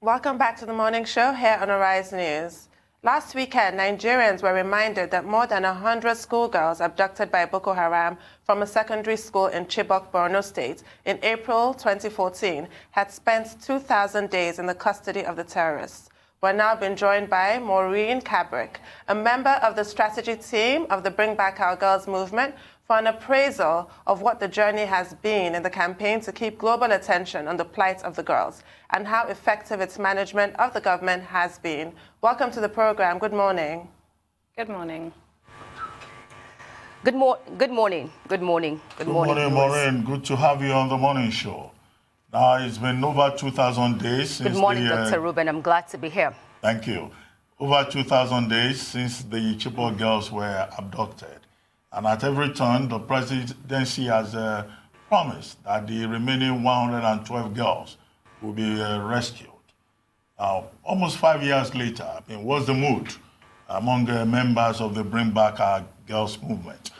Welcome back to the morning show here on Arise News. Last weekend, Nigerians were reminded that more than 100 schoolgirls abducted by Boko Haram from a secondary school in Chibok, Borno State, in April 2014, had spent 2,000 days in the custody of the terrorists. We're now being joined by Maureen Kabrik, a member of the strategy team of the Bring Back Our Girls movement, for an appraisal of what the journey has been in the campaign to keep global attention on the plight of the girls and how effective its management of the government has been. Welcome to the program. Good morning. Good morning. Good morning. Good morning, Maureen. Good to have you on the morning show. Now, it's been over 2,000 days since Good morning, Dr. Ruben. I'm glad to be here. Thank you. Over 2,000 days since the Chibok girls were abducted. And at every turn, the presidency has promised that the remaining 112 girls will be rescued. Now, almost 5 years later, what's the mood among members of the Bring Back Our Girls movement?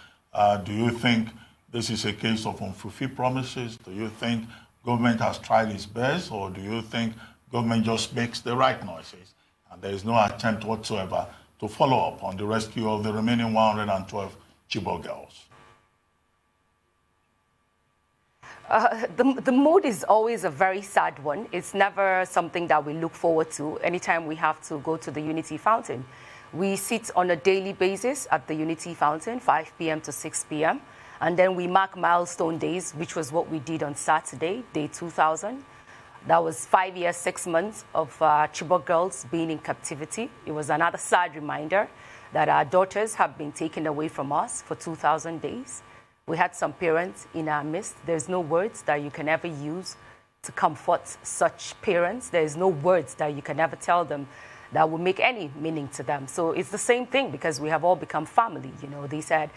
Do you think this is a case of unfulfilled promises? Do you think government has tried its best, or do you think government just makes the right noises and there is no attempt whatsoever to follow up on the rescue of the remaining 112 Chibok girls? The mood is always a very sad one. It's never something that we look forward to anytime we have to go to the Unity Fountain. We sit on a daily basis at the Unity Fountain, 5 p.m. to 6 p.m. And then we mark milestone days, which was what we did on Saturday, day 2000. That was 5 years, 6 months of Chibok girls being in captivity. It was another sad reminder that our daughters have been taken away from us for 2,000 days. We had some parents in our midst. There's no words that you can ever use to comfort such parents. There's no words that you can ever tell them that will make any meaning to them. So it's the same thing because we have all become family. You know, they said,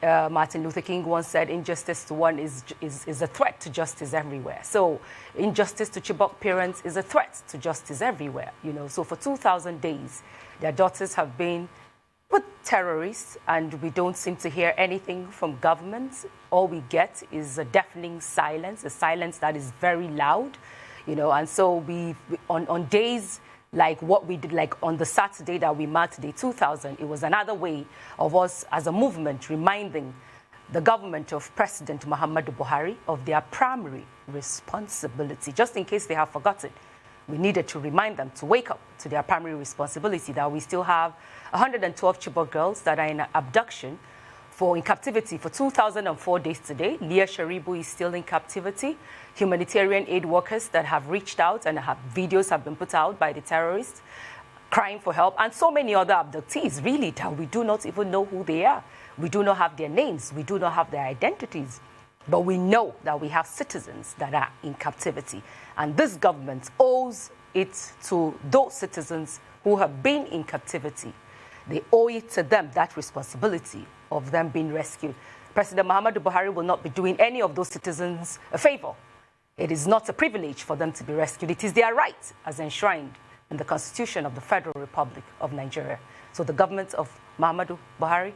Martin Luther King once said, injustice to one is a threat to justice everywhere. So injustice to Chibok parents is a threat to justice everywhere. You know, so for 2,000 days, their daughters have been with terrorists, and we don't seem to hear anything from government. All we get is a deafening silence, a silence that is very loud, you know. And so on days like what we did, like on the Saturday that we marked day 2000, it was another way of us as a movement reminding the government of President Muhammadu Buhari of their primary responsibility, just in case they have forgotten. We needed to remind them to wake up to their primary responsibility, that we still have 112 Chibok girls that are in abduction in captivity for 2,004 days today. Leah Sharibu is still in captivity. Humanitarian aid workers that have reached out and videos have been put out by the terrorists crying for help, and so many other abductees, really, that we do not even know who they are. We do not have their names. We do not have their identities. But we know that we have citizens that are in captivity. And this government owes it to those citizens who have been in captivity. They owe it to them, that responsibility of them being rescued. President Muhammadu Buhari will not be doing any of those citizens a favor. It is not a privilege for them to be rescued. It is their right as enshrined in the Constitution of the Federal Republic of Nigeria. So the government of Muhammadu Buhari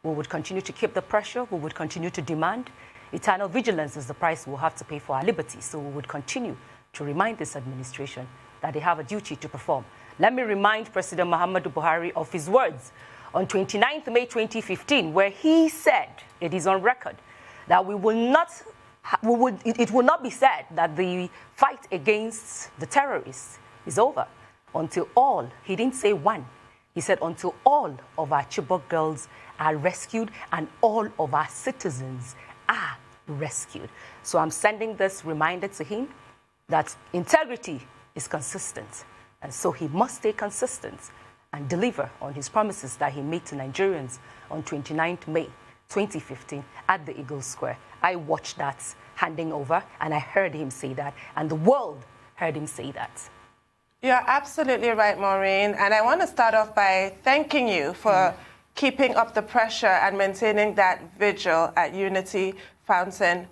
we would continue to keep the pressure. We would continue to demand. Eternal vigilance is the price we'll have to pay for our liberty. So we would continue to remind this administration that they have a duty to perform. Let me remind President Muhammadu Buhari of his words on 29th May 2015, where he said, it is on record, that it will not be said that the fight against the terrorists is over until all, he didn't say one, he said until all of our Chibok girls are rescued and all of our citizens are rescued. So I'm sending this reminder to him that integrity is consistent. And so he must stay consistent and deliver on his promises that he made to Nigerians on 29th May 2015 at the Eagle Square. I watched that handing over, and I heard him say that, and the world heard him say that. You're absolutely right, Maureen. And I want to start off by thanking you for keeping up the pressure and maintaining that vigil at Unity Fountain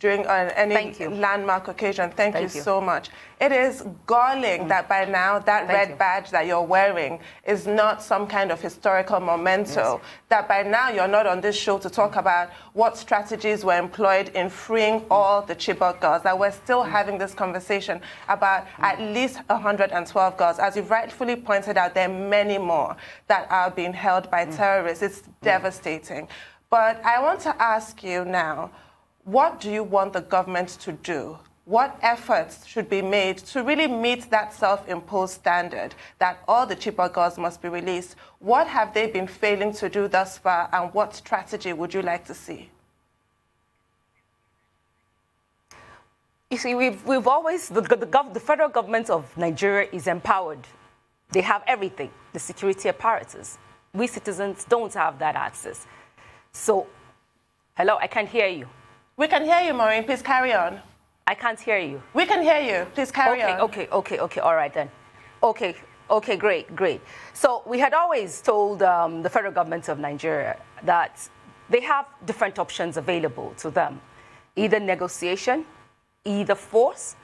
during any landmark occasion. Thank you so much. It is galling that by now that red badge that you're wearing is not some kind of historical memento, that by now you're not on this show to talk about what strategies were employed in freeing all the Chibok girls, that we're still having this conversation about at least 112 girls. As you've rightfully pointed out, there are many more that are being held by terrorists. It's devastating. But I want to ask you now, what do you want the government to do? What efforts should be made to really meet that self-imposed standard that all the Chibok girls must be released? What have they been failing to do thus far, and what strategy would you like to see? You see, we've always, the federal government of Nigeria is empowered. They have everything, the security apparatus. We citizens don't have that access. So, hello, I can't hear you. We can hear you, Maureen. Please carry on. I can't hear you. We can hear you. Please carry on. Okay. All right, then. Okay, great. So we had always told the federal government of Nigeria that they have different options available to them. Either negotiation, either force,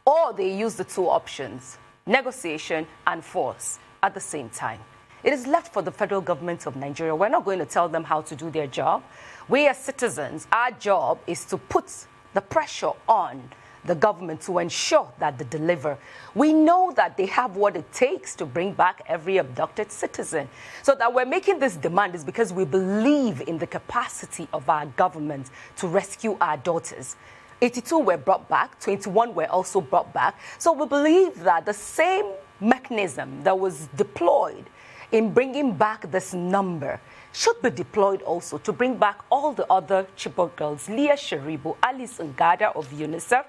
or they use the two options, negotiation and force, at the same time. It is left for the federal government of Nigeria. We're not going to tell them how to do their job. We as citizens, our job is to put the pressure on the government to ensure that they deliver. We know that they have what it takes to bring back every abducted citizen. So that we're making this demand is because we believe in the capacity of our government to rescue our daughters. 82 were brought back, 21 were also brought back. So we believe that the same mechanism that was deployed in bringing back this number should be deployed also to bring back all the other Chibok girls, Leah Sharibu, Alice Ngada of UNICEF,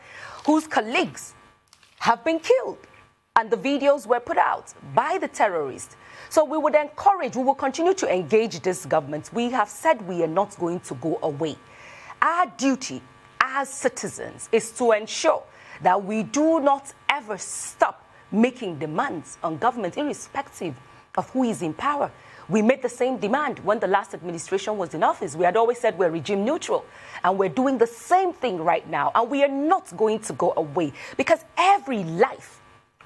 whose colleagues have been killed. And the videos were put out by the terrorists. So we would encourage, we will continue to engage this government. We have said we are not going to go away. Our duty as citizens is to ensure that we do not ever stop making demands on government, irrespective of who is in power. We made the same demand when the last administration was in office. We had always said we're regime neutral, and we're doing the same thing right now, and we are not going to go away, because every life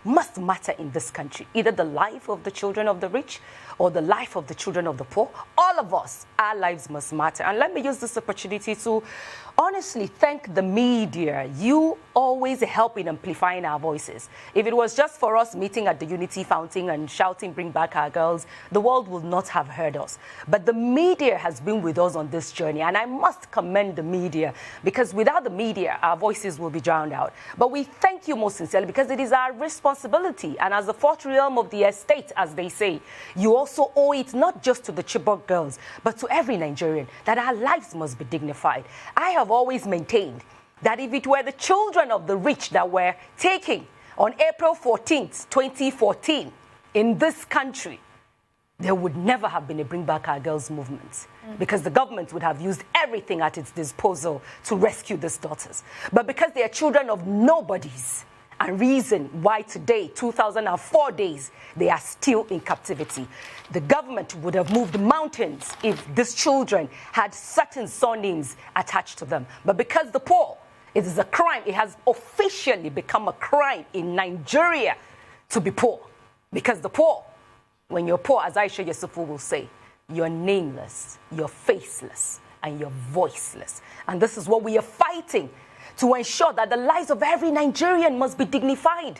must matter in this country, either the life of the children of the rich or the life of the children of the poor. All of us, our lives must matter. And let me use this opportunity to honestly thank the media. You always help in amplifying our voices. If it was just for us meeting at the Unity Fountain and shouting, "Bring back our girls," the world would not have heard us. But the media has been with us on this journey, and I must commend the media, because without the media, our voices will be drowned out. But we thank you most sincerely, because it is our responsibility, and as the fourth realm of the estate, as they say, you also owe it not just to the Chibok girls, but to every Nigerian, that our lives must be dignified. I have always maintained that if it were the children of the rich that were taken on April 14th, 2014, in this country, there would never have been a Bring Back Our Girls movement, because the government would have used everything at its disposal to rescue these daughters. But because they are children of nobodies, and reason why today, 2004 days, they are still in captivity. The government would have moved mountains if these children had certain surnames attached to them. But because the poor, it is a crime. It has officially become a crime in Nigeria to be poor. Because the poor, when you're poor, as Aisha Yusufu will say, you're nameless, you're faceless, and you're voiceless. And this is what we are fighting, to ensure that the lives of every Nigerian must be dignified.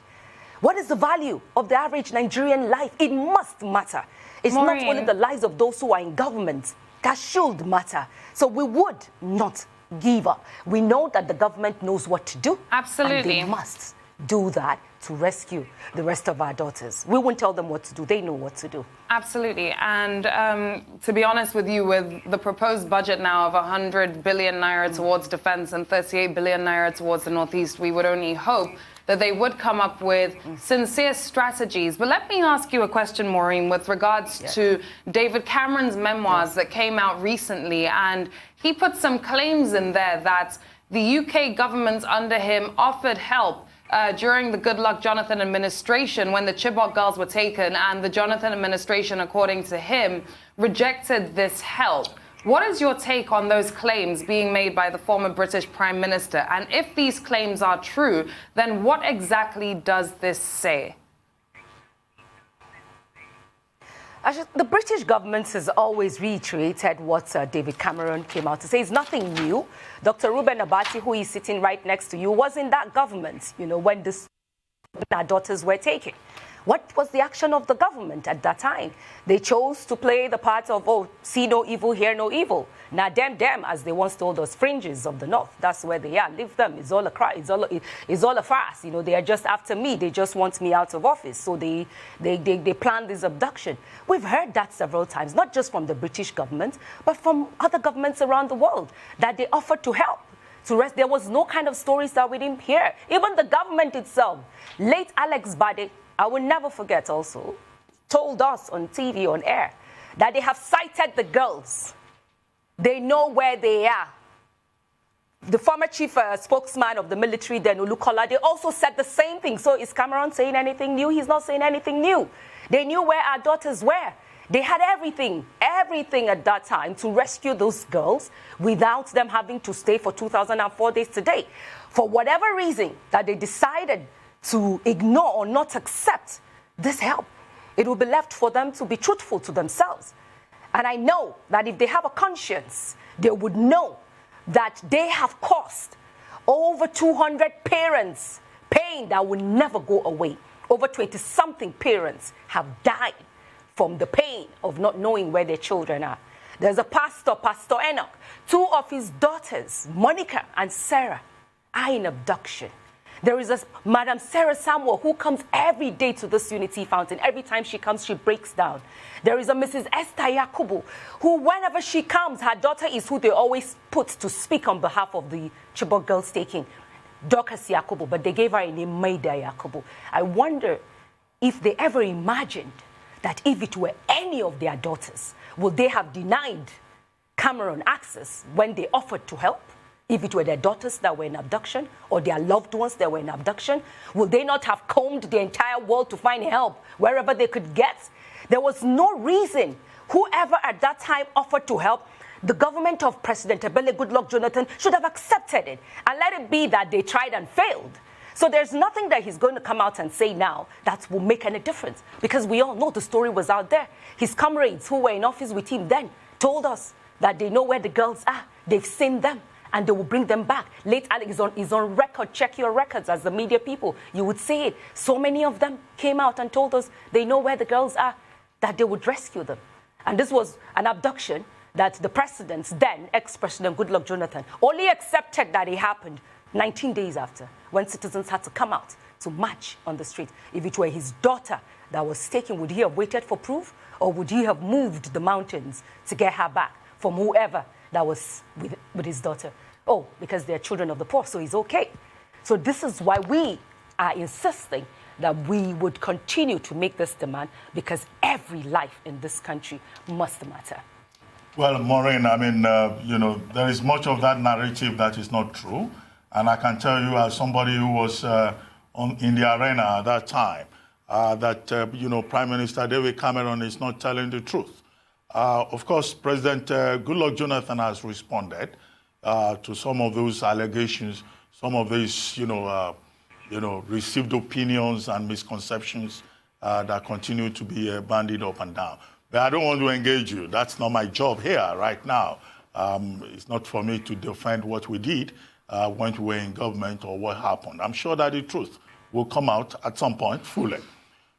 What is the value of the average Nigerian life? It must matter. It's Maureen, not only the lives of those who are in government that should matter. So we would not give up. We know that the government knows what to do. Absolutely. And they must do that to rescue the rest of our daughters. We won't tell them what to do. They know what to do. Absolutely. And to be honest with you, with the proposed budget now of 100 billion naira towards defense and 38 billion naira towards the Northeast, we would only hope that they would come up with sincere strategies. But let me ask you a question, Maureen, with regards to David Cameron's memoirs that came out recently. And he put some claims in there that the UK government under him offered help during the Goodluck Jonathan administration when the Chibok girls were taken, and the Jonathan administration, according to him, rejected this help. What is your take on those claims being made by the former British Prime Minister? And if these claims are true, then what exactly does this say? The British government has always reiterated what David Cameron came out to say. It's nothing new. Dr. Reuben Abati, who is sitting right next to you, was in that government, when our daughters were taken. What was the action of the government at that time? They chose to play the part of, oh, see no evil, hear no evil. Now, them, as they once told us, fringes of the north, that's where they are. Leave them. It's all a cry. It's all a farce. They are just after me. They just want me out of office. So they planned this abduction. We've heard that several times, not just from the British government, but from other governments around the world, that they offered to help. There was no kind of stories that we didn't hear. Even the government itself, late Alex Badeh, I will never forget also, told us on TV, on air, that they have sighted the girls. They know where they are. The former chief spokesman of the military, then Olukola, they also said the same thing. So is Cameron saying anything new? He's not saying anything new. They knew where our daughters were. They had everything at that time to rescue those girls without them having to stay for 2,004 days today. For whatever reason that they decided to ignore or not accept this help, it will be left for them to be truthful to themselves. And I know that if they have a conscience, they would know that they have caused over 200 parents pain that will never go away. Over 20-something parents have died from the pain of not knowing where their children are. There's a pastor, Pastor Enoch. Two of his daughters, Monica and Sarah, are in abduction. There is a Madam Sarah Samuel who comes every day to this Unity Fountain. Every time she comes, she breaks down. There is a Mrs. Esther Yakubu, who whenever she comes, her daughter is who they always put to speak on behalf of the Chibok girls taking, Dorcas Yakubu, but they gave her a name, Maida Yakubu. I wonder if they ever imagined that if it were any of their daughters, would they have denied Cameron access when they offered to help? If it were their daughters that were in abduction or their loved ones that were in abduction, would they not have combed the entire world to find help wherever they could get? There was no reason. Whoever at that time offered to help, the government of President Badeh, Goodluck Jonathan, should have accepted it and let it be that they tried and failed. So there's nothing that he's going to come out and say now that will make any difference, because we all know the story was out there. His comrades who were in office with him then told us that they know where the girls are. They've seen them, and they will bring them back. Late Alex is on record. Check your records as the media people. You would see it. So many of them came out and told us they know where the girls are, that they would rescue them. And this was an abduction that the presidents then, ex-president Goodluck Jonathan, only accepted that it happened 19 days after, when citizens had to come out to march on the street. If it were his daughter that was taken, would he have waited for proof? Or would he have moved the mountains to get her back from whoever that was with his daughter? Oh, because they're children of the poor, so he's okay. So this is why we are insisting that we would continue to make this demand, because every life in this country must matter. Well, Maureen, I mean, there is much of that narrative that is not true. And I can tell you, as somebody who was in the arena at that time, that, Prime Minister David Cameron is not telling the truth. Of course, President Goodluck Jonathan has responded to some of those allegations, some of these, received opinions and misconceptions that continue to be bandied up and down. But I don't want to engage you. That's not my job here right now. It's not for me to defend what we did when we were in government or what happened. I'm sure that the truth will come out at some point fully.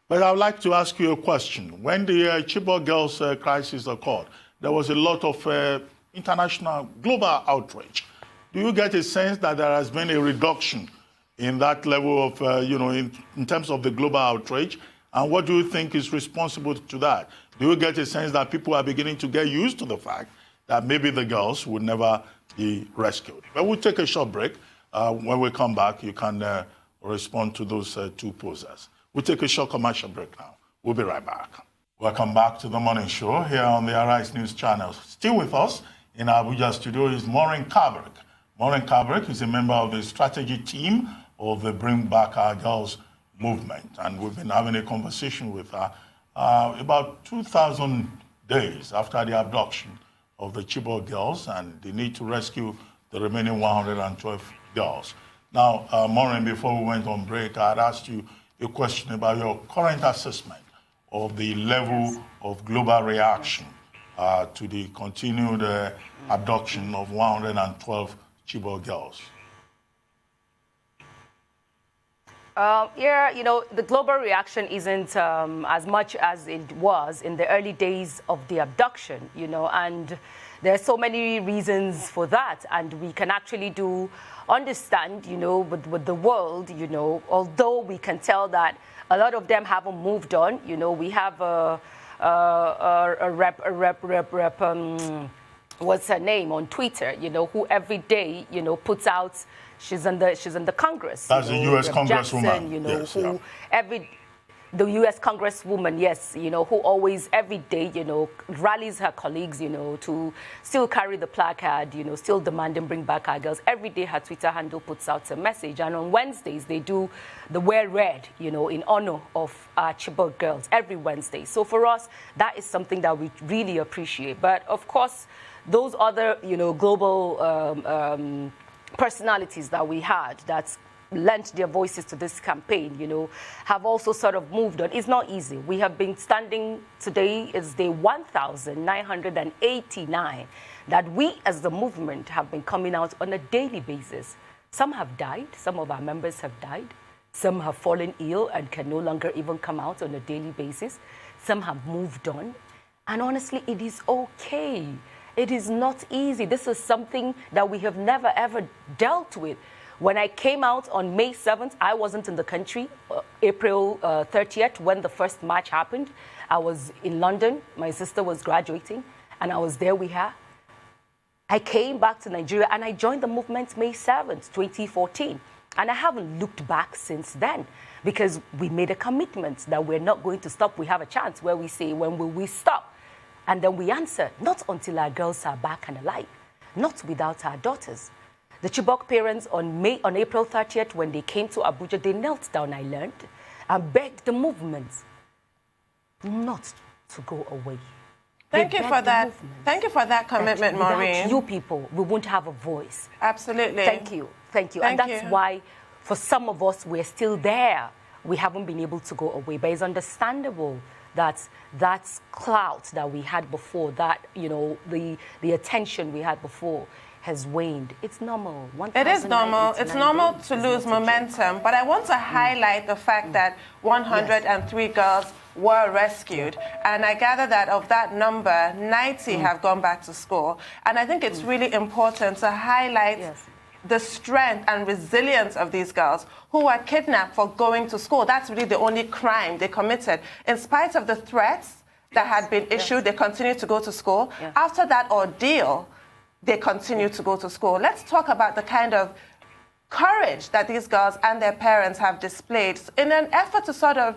But I would like to ask you a question. When the Chibok girls crisis occurred, there was a lot of international, global outrage. Do you get a sense that there has been a reduction in that level of, in terms of the global outrage? And what do you think is responsible to that? Do you get a sense that people are beginning to get used to the fact that maybe the girls would never be rescued? But we'll take a short break. When we come back, you can respond to those two posers. We'll take a short commercial break now. We'll be right back. Welcome back to the morning show here on the Arise News channel. Still with us in Abuja studio is Maureen Kabrik. Maureen Kabrik is a member of the strategy team of the Bring Back Our Girls movement. And we've been having a conversation with her about 2,000 days after the abduction of the Chibok girls and the need to rescue the remaining 112 girls. Now, Maureen, before we went on break, I had asked you a question about your current assessment of the level of global reaction to the continued abduction of 112 Chibok girls. Yeah, the global reaction isn't as much as it was in the early days of the abduction, and there are so many reasons for that, and we can actually understand, with the world, although we can tell that a lot of them haven't moved on, we have a what's her name on Twitter, who every day, puts out. She's in the Congress. That's the U.S. Congresswoman. Yes, the U.S. Congresswoman, yes, who always every day, rallies her colleagues, to still carry the placard, still demanding bring back our girls. Every day her Twitter handle puts out a message. And on Wednesdays, they do the Wear Red, in honor of our Chibok girls, every Wednesday. So for us, that is something that we really appreciate. But of course, those other, global personalities that we had that lent their voices to this campaign, have also sort of moved on. It's not easy. We have been standing today, it's day 1,989, that we as the movement have been coming out on a daily basis. Some have died, some of our members have died, some have fallen ill and can no longer even come out on a daily basis. Some have moved on. And honestly, it is okay. It is not easy. This is something that we have never, ever dealt with. When I came out on May 7th, I wasn't in the country. April 30th, when the first march happened, I was in London. My sister was graduating, and I was there with her. I came back to Nigeria, and I joined the movement May 7th, 2014. And I haven't looked back since then, because we made a commitment that we're not going to stop. We have a chance where we say, when will we stop? And then we answer, not until our girls are back and alive, not without our daughters. The Chibok parents on April 30th, when they came to Abuja, they knelt down, I learned, and begged the movement not to go away. Thank you for that. Thank you for that commitment, Maureen. Without you people, we won't have a voice. Absolutely. Thank you. Thank you. And that's why, for some of us, we're still there. We haven't been able to go away, but it's understandable that clout that we had before, that, the attention we had before has waned. It's normal. It is normal. It's normal to lose momentum, but I want to highlight the fact that 103 girls were rescued, and I gather that of that number, 90 have gone back to school. And I think it's really important to highlight the strength and resilience of these girls who were kidnapped for going to school. That's really the only crime they committed. In spite of the threats that had been issued, they continued to go to school. After that ordeal, they continued to go to school. Let's talk about the kind of courage that these girls and their parents have displayed in an effort to sort of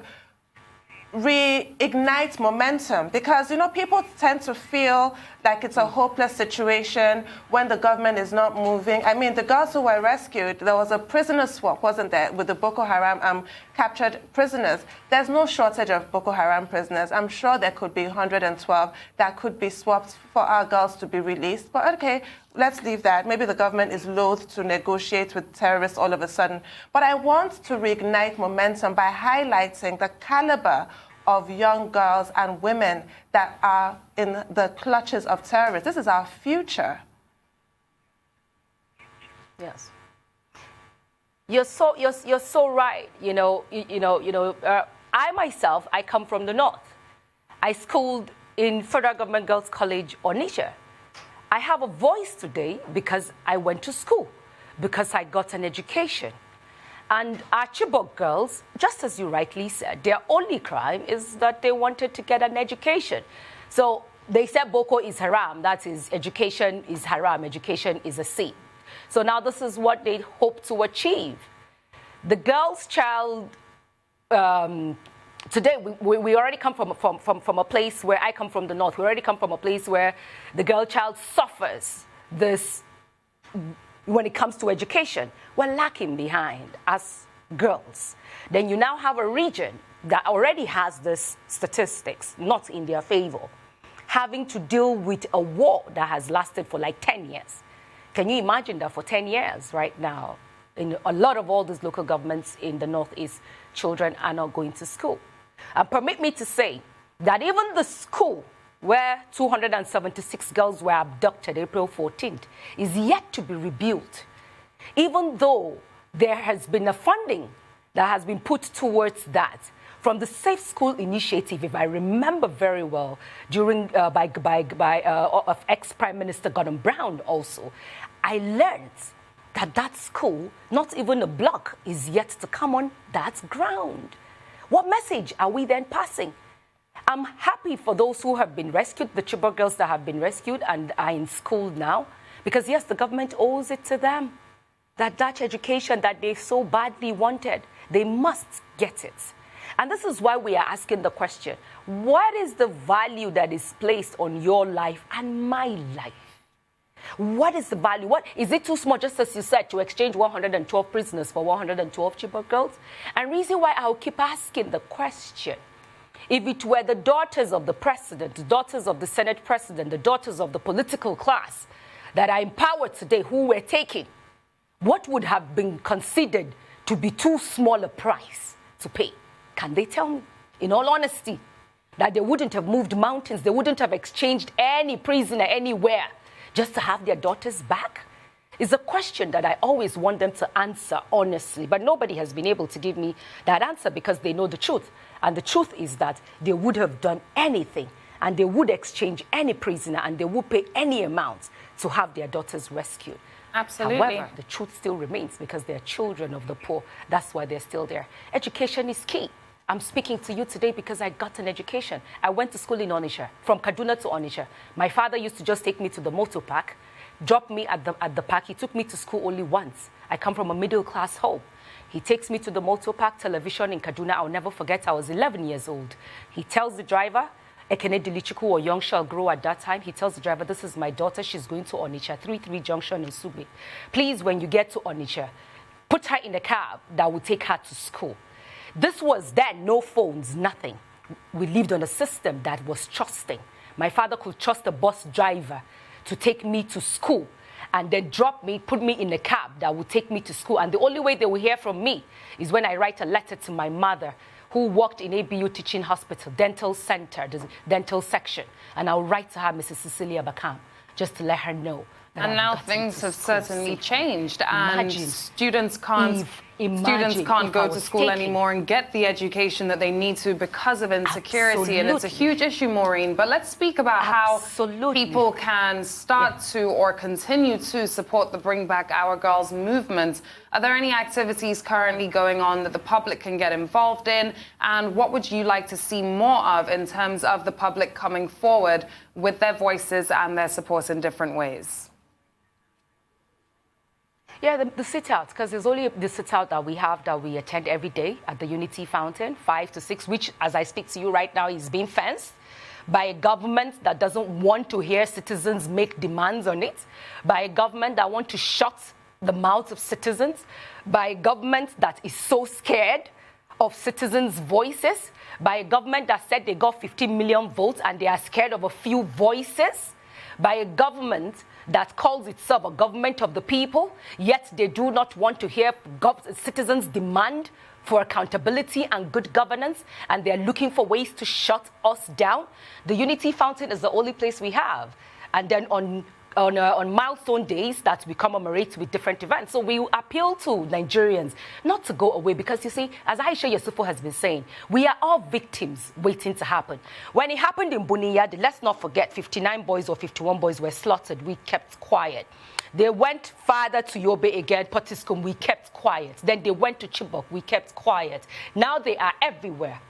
reignite momentum, because people tend to feel like it's a hopeless situation when the government is not moving. I mean, the girls who were rescued, there was a prisoner swap, wasn't there, with the Boko Haram captured prisoners. There's no shortage of Boko Haram prisoners. I'm sure there could be 112 that could be swapped for our girls to be released. But okay, let's leave that. Maybe the government is loath to negotiate with terrorists all of a sudden. But I want to reignite momentum by highlighting the caliber of young girls and women that are in the clutches of terrorists. This is our future. Yes. You're so right. I myself, I come from the north. I schooled in Federal Government Girls College, Onitsha. I have a voice today because I went to school, because I got an education. And our Chibok girls, just as you rightly said, their only crime is that they wanted to get an education. So they said Boko is haram, that is, education is haram, education is a sin. So now this is what they hope to achieve. The girl's child, today we already come from a place where I come from the north. We already come from a place where the girl child suffers this when it comes to education. We're lacking behind as girls. Then you now have a region that already has this statistics not in their favor. having to deal with a war that has lasted for like 10 years. Can you imagine that for 10 years right now, in a lot of all these local governments in the Northeast, children are not going to school? And permit me to say that even the school where 276 girls were abducted April 14th is yet to be rebuilt, even though there has been a funding that has been put towards that from the Safe School Initiative, if I remember very well, during of ex-Prime Minister Gordon Brown also. I learned that school, not even a block, is yet to come on that ground. What message are we then passing? I'm happy for those who have been rescued, the Chibok girls that have been rescued and are in school now, because yes, the government owes it to them. That education that they so badly wanted, they must get it. And this is why we are asking the question, what is the value that is placed on your life and my life? What is the value? What is it too small, just as you said, to exchange 112 prisoners for 112 Chibok girls? And reason why I'll keep asking the question, if it were the daughters of the president, the daughters of the Senate president, the daughters of the political class that are empowered today who were taken, what would have been considered to be too small a price to pay? Can they tell me, in all honesty, that they wouldn't have moved mountains, they wouldn't have exchanged any prisoner anywhere just to have their daughters back? It's a question that I always want them to answer honestly, but nobody has been able to give me that answer because they know the truth. And the truth is that they would have done anything, and they would exchange any prisoner, and they would pay any amount to have their daughters rescued. Absolutely. However, the truth still remains because they're children of the poor. That's why they're still there. Education is key. I'm speaking to you today because I got an education. I went to school in Onitsha, from Kaduna to Onitsha. My father used to just take me to the motor park, drop me at the park. He took me to school only once. I come from a middle-class home. He takes me to the motor park television in Kaduna. I'll never forget, I was 11 years old. He tells the driver, Ekene Dilichuku or Young Shall Grow at that time. He tells the driver, this is my daughter. She's going to Onitsha, 33 Junction in Sugbe. Please, when you get to Onitsha, put her in a cab that will take her to school. This was then, no phones, nothing. We lived on a system that was trusting. My father could trust a bus driver to take me to school and then drop me, put me in a cab that would take me to school. And the only way they will hear from me is when I write a letter to my mother, who worked in ABU Teaching Hospital, dental center, the dental section. And I'll write to her, Mrs. Cecilia Bakam, just to let her know. And now things have certainly changed, and students can't go to school anymore and get the education that they need to because of insecurity. Absolutely. And it's a huge issue, Maureen. But let's speak about how people can start to or continue to support the Bring Back Our Girls movement. Are there any activities currently going on that the public can get involved in? And what would you like to see more of in terms of the public coming forward with their voices and their support in different ways? Yeah, the sit-out, because there's only the sit-out that we have that we attend every day at the Unity Fountain, 5 to 6, which, as I speak to you right now, is being fenced by a government that doesn't want to hear citizens make demands on it, by a government that wants to shut the mouths of citizens, by a government that is so scared of citizens' voices, by a government that said they got 15 million votes and they are scared of a few voices, by a government that calls itself a government of the people, yet they do not want to hear citizens' demand for accountability and good governance, and they're looking for ways to shut us down. The Unity Fountain is the only place we have. And then on milestone days that we commemorate with different events. So we appeal to Nigerians not to go away because, you see, as Aisha Yusufu has been saying, we are all victims waiting to happen. When it happened in Buniyadi, let's not forget 59 boys or 51 boys were slaughtered. We kept quiet. They went farther to Yobe again, Potiskum, we kept quiet. Then they went to Chibok, we kept quiet. Now they are everywhere.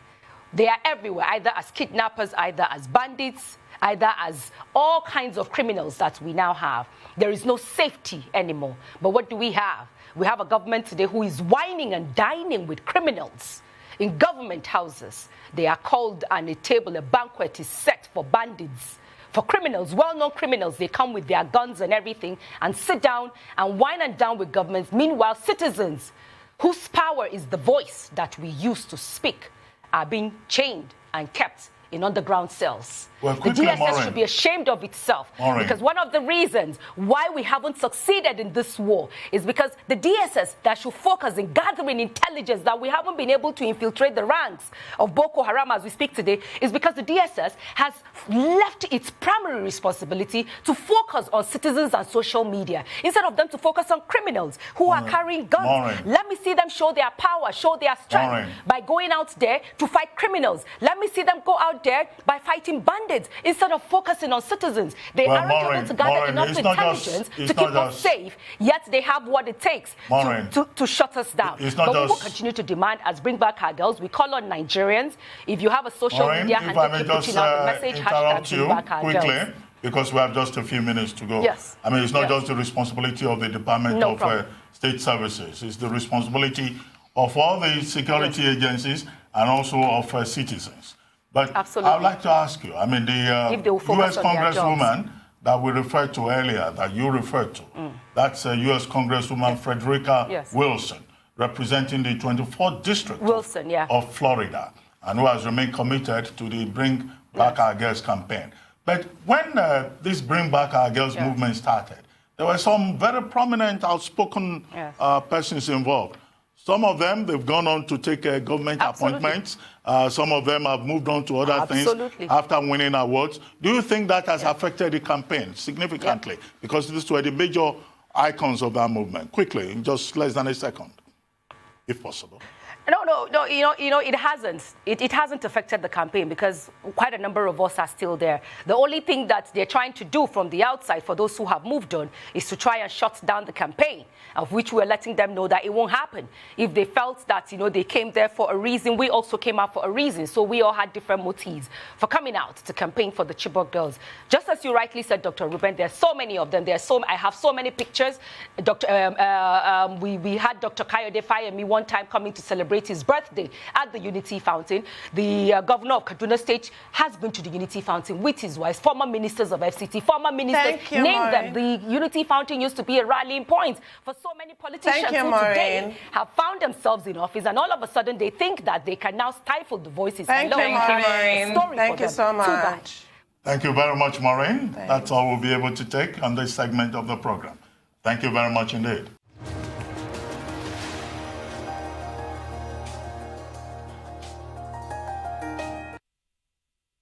They are everywhere, either as kidnappers, either as bandits, either as all kinds of criminals that we now have. There is no safety anymore. But what do we have? We have a government today who is whining and dining with criminals in government houses. They are called, and a table, a banquet is set for bandits, for criminals, well-known criminals. They come with their guns and everything and sit down and wine and dine with governments. Meanwhile, citizens whose power is the voice that we use to speak are being chained and kept in underground cells. Well, The quickly, DSS Maureen. should be ashamed of itself. Maureen. Because one of the reasons why we haven't succeeded in this war is because the DSS that should focus in gathering intelligence that we haven't been able to infiltrate the ranks of Boko Haram as we speak today is because the DSS has left its primary responsibility to focus on citizens and social media instead of them to focus on criminals who are carrying guns. Maureen. Let me see them show their power, show their strength Maureen. by going out there to fight criminals. Let me see them go out there by fighting bandits instead of focusing on citizens. They Well, aren't Maureen, able to gather Maureen, enough it's not intelligence just- to keep us safe, yet they have what it takes Maureen, to shut us down. it's not But we will just- continue to demand as Bring Back Our Girls. We call on Nigerians. If you have a social Maureen, media if handle, I may keep just putting out the message, interrupt hashtag you Bring Back Our quickly, Girls. because we have just a few minutes to go. Yes. I mean, it's not Yes. just the responsibility of the Department No of problem. State Services. It's the responsibility of all the security agencies and also of citizens. But Absolutely. I'd like to ask you, I mean, If they the will focus U.S. on their Congresswoman that we referred to earlier, that you referred to, that's U.S. Congresswoman Frederica Yes. Wilson, representing the 24th District Wilson, yeah. of Florida, and who has remained committed to the Bring Back Our Girls campaign. But when this Bring Back Our Girls movement started, there were some very prominent, outspoken Yes. persons involved. Some of them, they've gone on to take government Absolutely. appointments. Some of them have moved on to other Absolutely. things after winning awards. Do you think that has affected the campaign significantly? Because these were the major icons of that movement. Quickly, in just less than a second, if possible. No. It hasn't. It hasn't affected the campaign because quite a number of us are still there. The only thing that they're trying to do from the outside for those who have moved on is to try and shut down the campaign, of which we're letting them know that it won't happen. If they felt that, they came there for a reason, we also came out for a reason. So we all had different motives for coming out to campaign for the Chibok girls. Just as you rightly said, Dr. Ruben, there's so many of them. I have so many pictures. We had Dr. Kayode Fayemi one time coming to celebrate his birthday at the Unity Fountain. The governor of Kaduna State has been to the Unity Fountain with his wife, former ministers of FCT, former ministers. Thank you, Name them. Maureen. The Unity Fountain used to be a rallying point for so many politicians Thank you, who today Maureen. have found themselves in office, and all of a sudden they think that they can now stifle the voices. Thank you, Maureen. Story Thank for you them. so Too bad. much. Thank you very much, Maureen. That's all we'll be able to take on this segment of the program. Thank you very much indeed.